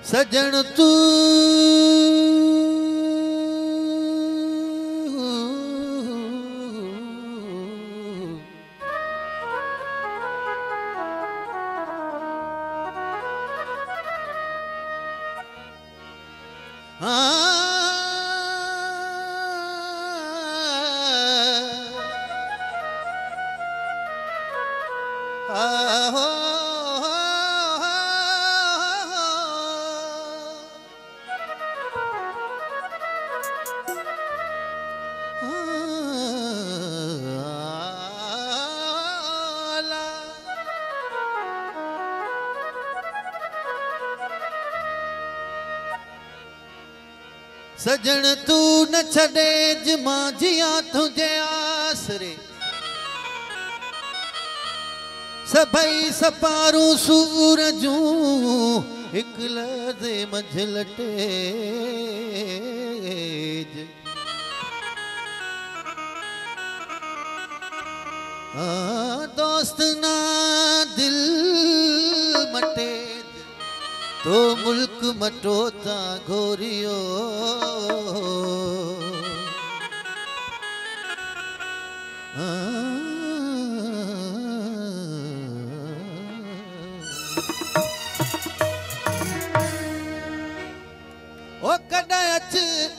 सजन तू सजन तू न छड़े जमा जिया तुझे आसरे सभई सपारू सूरजू एक लदे मंझलटे दोस्त ना दिल मटे तो मुल्क मटोता घोरियो ओ कदा अच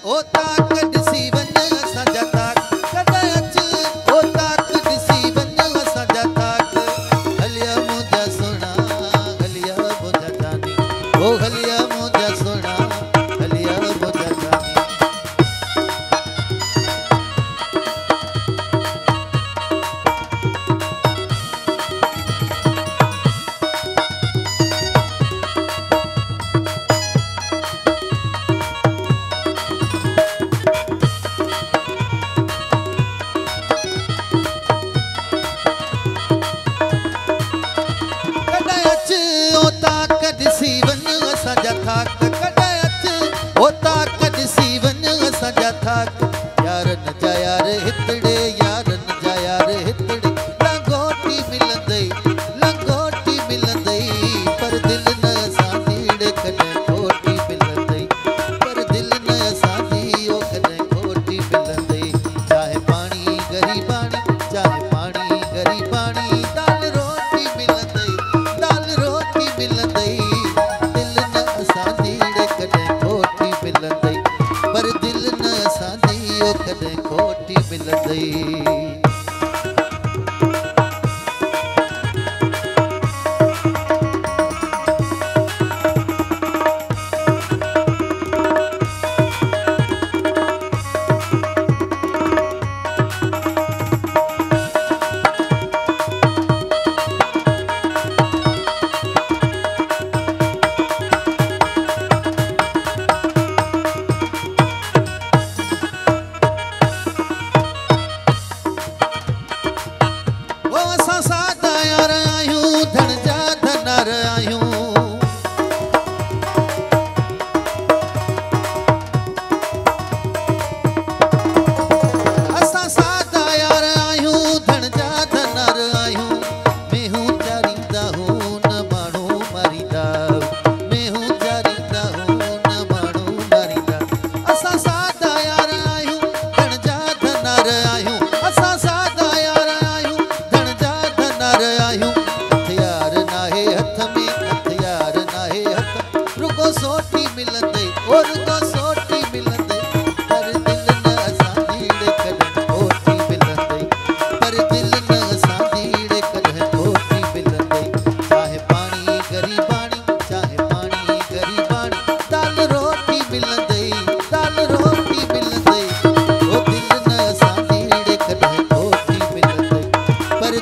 ओ ताक दिसी वन सजा ताक कदा अच ओ ताक दिसी वन सजा ताक हलिया मुझा सुना हलिया मुझा जानी ओ हलिया मुझा सुना हलिया मुझा जानी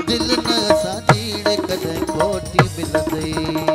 दिल न असां जीड़े कदें खोटी मिलंदी।